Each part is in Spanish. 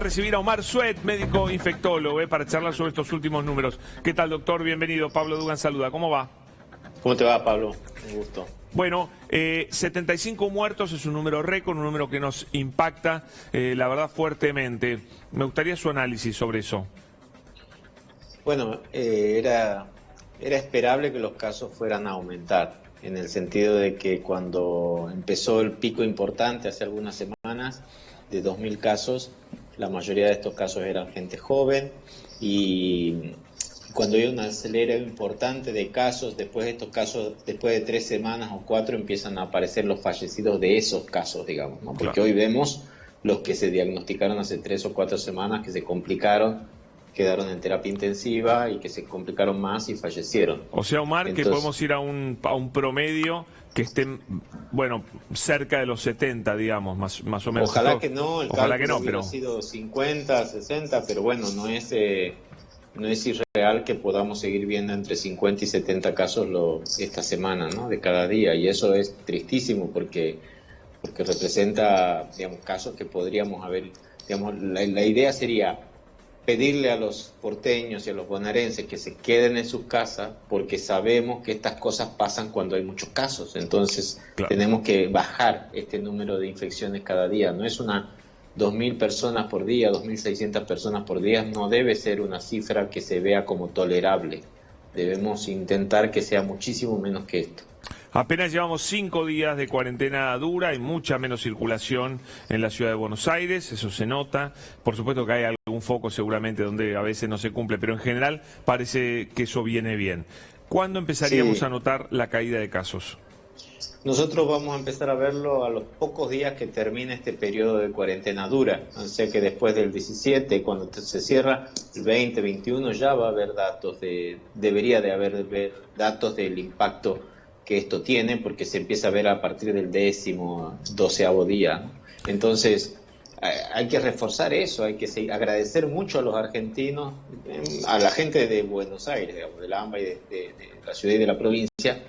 Recibir a Omar Suet, médico infectólogo, para charlar sobre estos últimos números. ¿Qué tal, doctor? Bienvenido. Pablo Dugan saluda. ¿Cómo va? ¿Cómo te va, Pablo? Un gusto. Bueno, 75 muertos es un número récord, un número que nos impacta, la verdad, fuertemente. Me gustaría su análisis sobre eso. Bueno, era esperable que los casos fueran a aumentar, en el sentido de que cuando empezó el pico importante hace algunas semanas de 2.000 casos, la mayoría de estos casos eran gente joven y cuando hay un acelero importante de casos, después de estos casos, después de 3 semanas o 4, empiezan a aparecer los fallecidos de esos casos, digamos, ¿no? Porque hoy vemos los que se diagnosticaron hace 3 o 4 semanas, que se complicaron, quedaron en terapia intensiva y que se complicaron más y fallecieron. O sea, Omar, Entonces, que podemos ir a un promedio que esté, bueno, cerca de los 70, digamos, más o menos. ojalá que no, ojalá que no, hubiera pero sido 50, 60, pero bueno, no es irreal que podamos seguir viendo entre 50 y 70 casos esta semana, ¿no? De cada día, y eso es tristísimo porque representa, digamos, casos que podríamos haber, digamos, la idea sería pedirle a los porteños y a los bonaerenses que se queden en sus casas, porque sabemos que estas cosas pasan cuando hay muchos casos. Entonces, claro, tenemos que bajar este número de infecciones cada día. No es 2.000 personas por día, 2.600 personas por día, no debe ser una cifra que se vea como tolerable. Debemos intentar que sea muchísimo menos que esto. apenas llevamos 5 días de cuarentena dura, hay mucha menos circulación en la ciudad de Buenos Aires, eso se nota. Por supuesto que hay algún foco seguramente donde a veces no se cumple, pero en general parece que eso viene bien. ¿Cuándo empezaríamos a notar la caída de casos? Nosotros vamos a empezar a verlo a los pocos días que termine este periodo de cuarentena dura. O sea que después del 17, cuando se cierra, el 20, 21, ya va a haber datos debería de haber datos del impacto que esto tiene, porque se empieza a ver a partir del 10º, 12º día, ¿no? Entonces, hay que reforzar eso, hay que agradecer mucho a los argentinos, a la gente de Buenos Aires, digamos, de la AMBA y de la ciudad y de la provincia,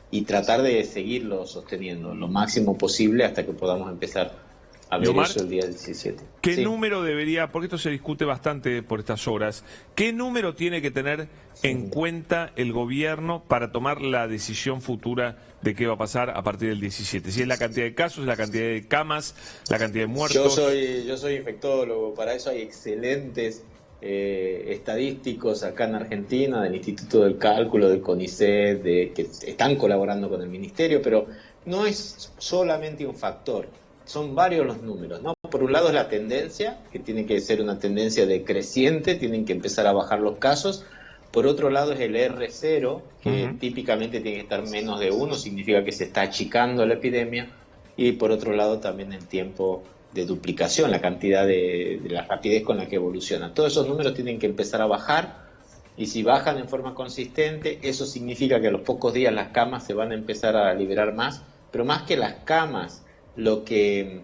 y tratar de seguirlo sosteniendo lo máximo posible hasta que podamos empezar a ver Omar, eso el día 17. ¿Qué Sí. número debería, porque esto se discute bastante por estas horas, qué número tiene que tener en cuenta el gobierno para tomar la decisión futura de qué va a pasar a partir del 17? Si es la cantidad de casos, la cantidad de camas, la cantidad de muertos. Yo soy infectólogo, para eso hay excelentes estadísticos acá en Argentina, del Instituto del Cálculo, del CONICET, que están colaborando con el Ministerio, pero no es solamente un factor, son varios los números, ¿no? Por un lado es la tendencia, que tiene que ser una tendencia decreciente, tienen que empezar a bajar los casos. Por otro lado es el R0, que típicamente tiene que estar menos de 1, significa que se está achicando la epidemia. Y por otro lado también el tiempo de duplicación, la cantidad de la rapidez con la que evoluciona. Todos esos números tienen que empezar a bajar, y si bajan en forma consistente, eso significa que a los pocos días las camas se van a empezar a liberar más. Pero más que las camas, lo que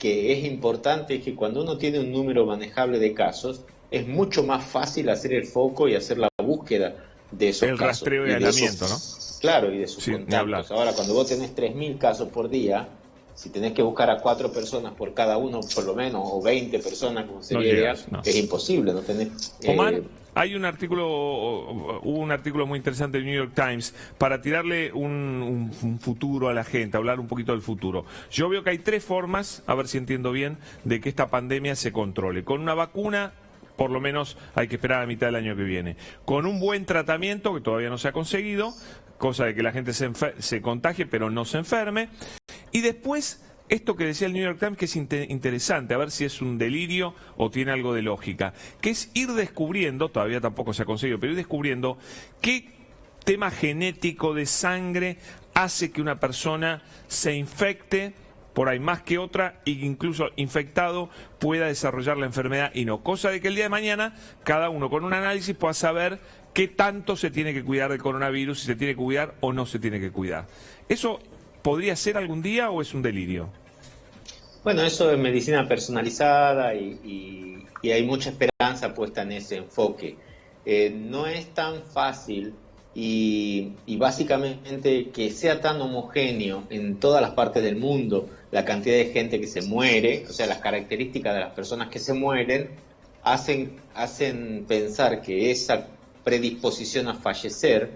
es importante es que cuando uno tiene un número manejable de casos, es mucho más fácil hacer el foco y hacer la búsqueda de esos casos. El rastreo y aislamiento, ¿no? Claro, y de sus sí, contactos. Ahora, cuando vos tenés 3.000 casos por día, si tenés que buscar a 4 personas por cada uno, por lo menos, o 20 personas, como sería ideal, es imposible, no tenés... Omar, hay hubo un artículo muy interesante del New York Times para tirarle un futuro a la gente, hablar un poquito del futuro. Yo veo que hay 3 formas, a ver si entiendo bien, de que esta pandemia se controle. Con una vacuna, por lo menos hay que esperar a mitad del año que viene. Con un buen tratamiento, que todavía no se ha conseguido, cosa de que la gente se contagie pero no se enferme. Y después, esto que decía el New York Times, que es interesante, a ver si es un delirio o tiene algo de lógica, que es ir descubriendo, todavía tampoco se ha conseguido, pero ir descubriendo qué tema genético de sangre hace que una persona se infecte por ahí más que otra, e incluso infectado pueda desarrollar la enfermedad y no. Cosa de que el día de mañana, cada uno con un análisis pueda saber qué tanto se tiene que cuidar del coronavirus, si se tiene que cuidar o no se tiene que cuidar. ¿Eso podría ser algún día o es un delirio? Bueno, eso es medicina personalizada y hay mucha esperanza puesta en ese enfoque. No es tan fácil y básicamente que sea tan homogéneo en todas las partes del mundo la cantidad de gente que se muere, o sea, las características de las personas que se mueren, hacen pensar que esa predisposición a fallecer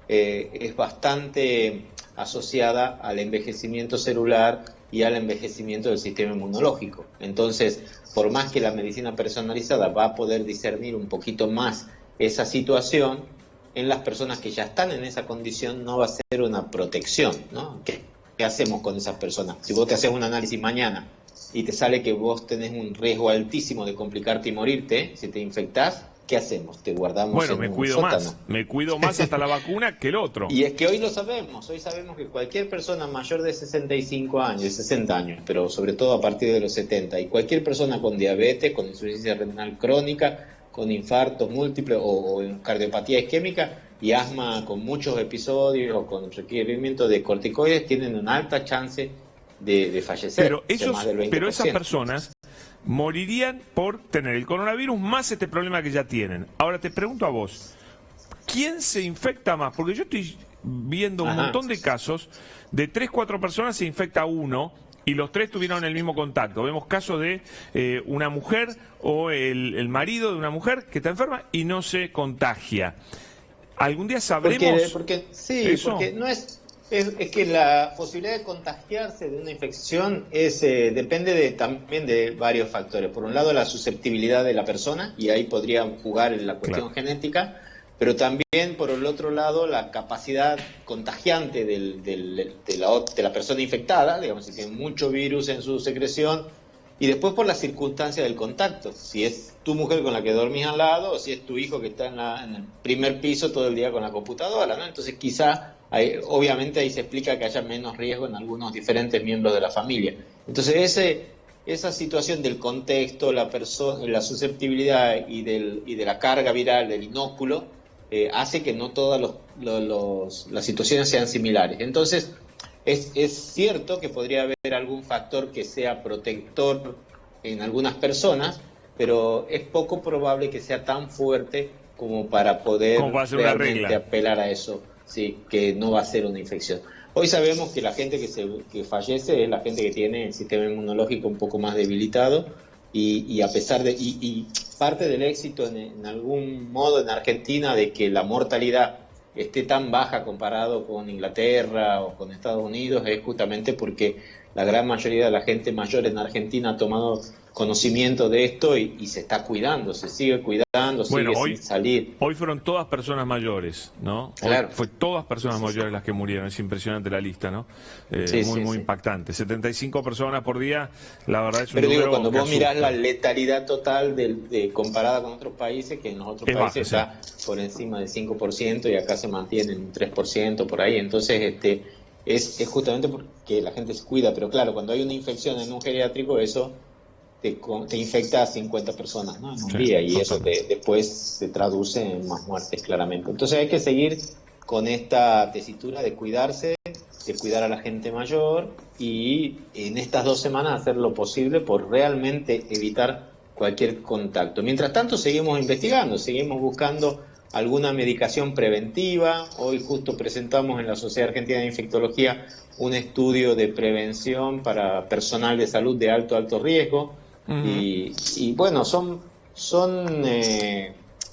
es bastante asociada al envejecimiento celular y al envejecimiento del sistema inmunológico. Entonces, por más que la medicina personalizada va a poder discernir un poquito más esa situación, en las personas que ya están en esa condición no va a ser una protección, ¿no? ¿Qué hacemos con esas personas? Si vos te haces un análisis mañana y te sale que vos tenés un riesgo altísimo de complicarte y morirte, si te infectás, ¿qué hacemos? Te guardamos Bueno, en me un cuido sótano. más. Me cuido más hasta la vacuna que el otro. Y es que hoy lo sabemos, hoy sabemos que cualquier persona mayor de 65 años, de 60 años, pero sobre todo a partir de los 70, y cualquier persona con diabetes, con insuficiencia renal crónica, con infartos múltiples o cardiopatía isquémica y asma con muchos episodios o con requerimiento de corticoides, tienen una alta chance de fallecer. Pero esas personas morirían por tener el coronavirus más este problema que ya tienen. Ahora te pregunto a vos, ¿quién se infecta más? Porque yo estoy viendo un montón de casos de 3, 4 personas se infecta uno y los 3 tuvieron el mismo contacto. Vemos casos de una mujer o el marido de una mujer que está enferma y no se contagia. ¿Algún día sabremos porque eso? Porque no es que la posibilidad de contagiarse de una infección depende también de varios factores. Por un lado, la susceptibilidad de la persona, y ahí podría jugar en la cuestión genética, pero también, por el otro lado, la capacidad contagiante de la persona infectada, digamos, si tiene mucho virus en su secreción, y después por las circunstancias del contacto. Si es tu mujer con la que dormís al lado, o si es tu hijo que está en el primer piso todo el día con la computadora, ¿no? Entonces quizá, obviamente ahí se explica que haya menos riesgo en algunos diferentes miembros de la familia. Entonces esa situación del contexto, la susceptibilidad y de la carga viral del inóculo, hace que no todas las situaciones sean similares. Entonces, es cierto que podría haber algún factor que sea protector en algunas personas, pero es poco probable que sea tan fuerte como para poder realmente apelar a eso, sí, que no va a ser una infección. Hoy sabemos que la gente que fallece es la gente que tiene el sistema inmunológico un poco más debilitado y a pesar de y parte del éxito en algún modo en Argentina de que la mortalidad esté tan baja comparado con Inglaterra o con Estados Unidos es justamente porque la gran mayoría de la gente mayor en Argentina ha tomado conocimiento de esto y se está cuidando, se sigue cuidando, sigue sin salir. Hoy fueron todas personas mayores, ¿no? Claro. Hoy fue todas personas mayores las que murieron, es impresionante la lista, ¿no? Muy impactante. 75 personas por día, la verdad es un número. Pero cuando vos mirás la letalidad total comparada con otros países, que en los otros países está por encima del 5% y acá se mantiene en un 3% por ahí, entonces es justamente porque la gente se cuida, pero claro, cuando hay una infección en un geriátrico, eso te infecta a 50 personas, ¿no? En un día, y eso después se traduce en más muertes, claramente. Entonces hay que seguir con esta tesitura de cuidarse, de cuidar a la gente mayor, y en estas 2 semanas hacer lo posible por realmente evitar cualquier contacto. Mientras tanto seguimos investigando, seguimos buscando alguna medicación preventiva. Hoy justo presentamos en la Sociedad Argentina de Infectología un estudio de prevención para personal de salud de alto riesgo. Y bueno, son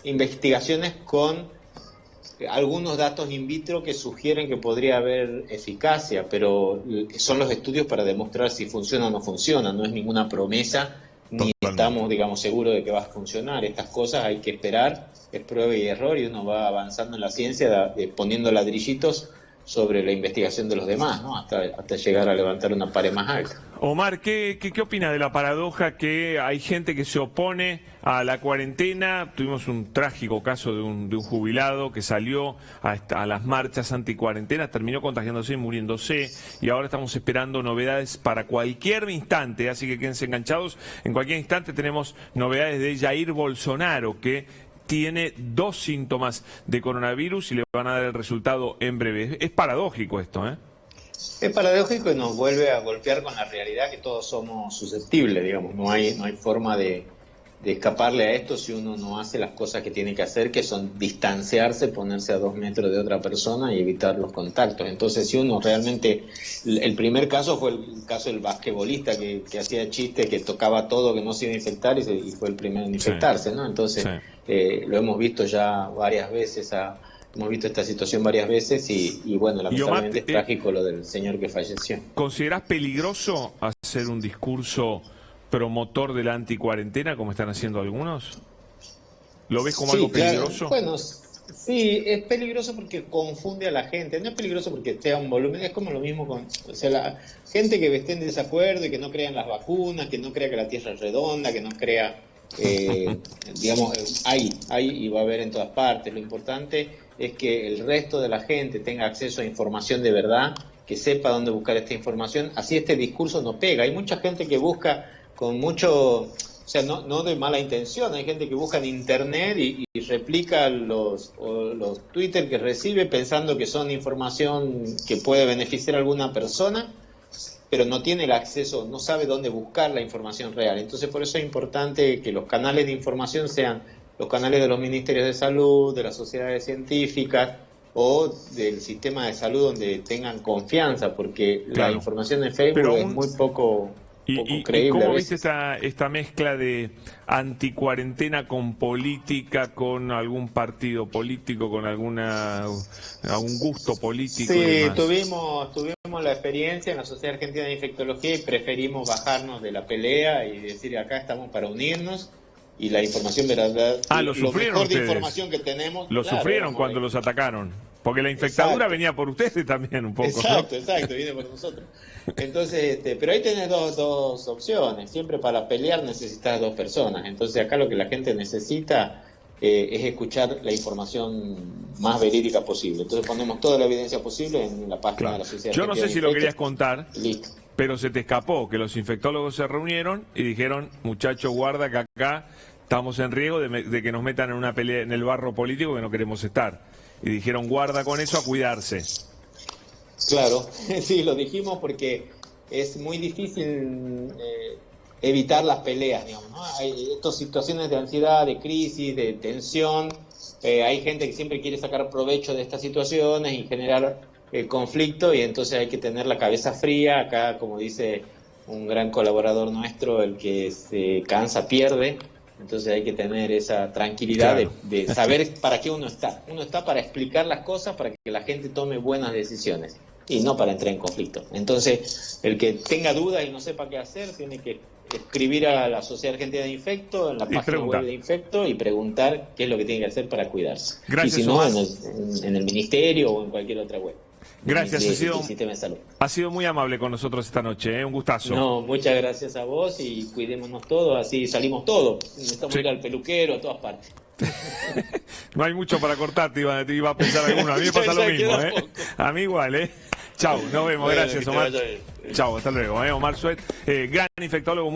investigaciones con algunos datos in vitro que sugieren que podría haber eficacia, pero son los estudios para demostrar si funciona o no funciona, no es ninguna promesa, ni estamos, digamos, seguros de que va a funcionar. Estas cosas hay que esperar, es prueba y error, y uno va avanzando en la ciencia poniendo ladrillitos sobre la investigación de los demás, ¿no? Hasta llegar a levantar una pared más alta. Omar, ¿qué opina de la paradoja que hay gente que se opone a la cuarentena? Tuvimos un trágico caso de un jubilado que salió a las marchas anticuarentenas, terminó contagiándose y muriéndose, y ahora estamos esperando novedades para cualquier instante, así que quédense enganchados. En cualquier instante tenemos novedades de Jair Bolsonaro, que tiene 2 síntomas de coronavirus y le van a dar el resultado en breve. Es paradójico esto, ¿eh? Es paradójico y nos vuelve a golpear con la realidad que todos somos susceptibles, digamos. No hay forma de escaparle a esto si uno no hace las cosas que tiene que hacer, que son distanciarse, ponerse a 2 metros de otra persona y evitar los contactos. Entonces, si uno realmente... El primer caso fue el caso del basquetbolista que hacía chistes, que tocaba todo, que no se iba a infectar y fue el primero en infectarse, ¿no? Entonces, lo hemos visto ya varias veces, hemos visto esta situación varias veces y bueno, lamentablemente es trágico lo del señor que falleció. ¿Considerás peligroso hacer un discurso promotor de la anticuarentena, como están haciendo algunos? ¿Lo ves como algo peligroso? Claro. Bueno, sí, es peligroso porque confunde a la gente. No es peligroso porque sea un volumen, es como lo mismo con... O sea, la gente que esté en desacuerdo y que no crea en las vacunas, que no crea que la Tierra es redonda, que no crea... digamos, hay y va a haber en todas partes. Lo importante es que el resto de la gente tenga acceso a información de verdad, que sepa dónde buscar esta información. Así este discurso no pega. Hay mucha gente que busca con mucho, o sea, no de mala intención, hay gente que busca en internet y replica los Twitter que recibe pensando que son información que puede beneficiar a alguna persona, pero no tiene el acceso, no sabe dónde buscar la información real. Entonces, por eso es importante que los canales de información sean los canales de los ministerios de salud, de las sociedades científicas o del sistema de salud donde tengan confianza, porque la información en Facebook es muy poco... ¿Y cómo viste esta mezcla de anticuarentena con política, con algún partido político, con algún gusto político? Sí, tuvimos la experiencia en la Sociedad Argentina de Infectología y preferimos bajarnos de la pelea y decir acá estamos para unirnos y la información verdad. Lo sufrieron ustedes. De información que tenemos. Lo sufrieron cuando los atacaron. Porque la infectadura venía por ustedes también un poco. Exacto, viene por nosotros. Entonces, pero ahí tenés dos opciones. Siempre para pelear necesitas 2 personas. Entonces acá lo que la gente necesita es escuchar la información más verídica posible. Entonces ponemos toda la evidencia posible en la página de la Sociedad. Yo no sé si lo querías contar, listo. Pero se te escapó que los infectólogos se reunieron y dijeron, muchachos, guarda que acá estamos en riesgo de que nos metan en una pelea en el barro político que no queremos estar. Y dijeron, guarda con eso, a cuidarse. Claro, sí, lo dijimos porque es muy difícil evitar las peleas, digamos, ¿no? Hay estas situaciones de ansiedad, de crisis, de tensión. Hay gente que siempre quiere sacar provecho de estas situaciones y generar conflicto, y entonces hay que tener la cabeza fría. Acá, como dice un gran colaborador nuestro, el que se cansa pierde. Entonces hay que tener esa tranquilidad de saber para qué uno está. Uno está para explicar las cosas, para que la gente tome buenas decisiones y no para entrar en conflicto. Entonces, el que tenga dudas y no sepa qué hacer, tiene que escribir a la Sociedad Argentina de Infecto, en la página web de Infecto, y preguntar qué es lo que tiene que hacer para cuidarse. Gracias, y si no, en el ministerio o en cualquier otra web. Gracias, sistema de salud. Ha sido muy amable con nosotros esta noche, un gustazo. No, muchas gracias a vos y cuidémonos todos, así salimos todos. Necesitamos ir al peluquero, a todas partes. No hay mucho para cortar, te iba a pensar alguno. A mí me pasa lo mismo, A mí igual, Chau, nos vemos, gracias, Omar. Chau, hasta luego, Omar Suet, gran infectólogo.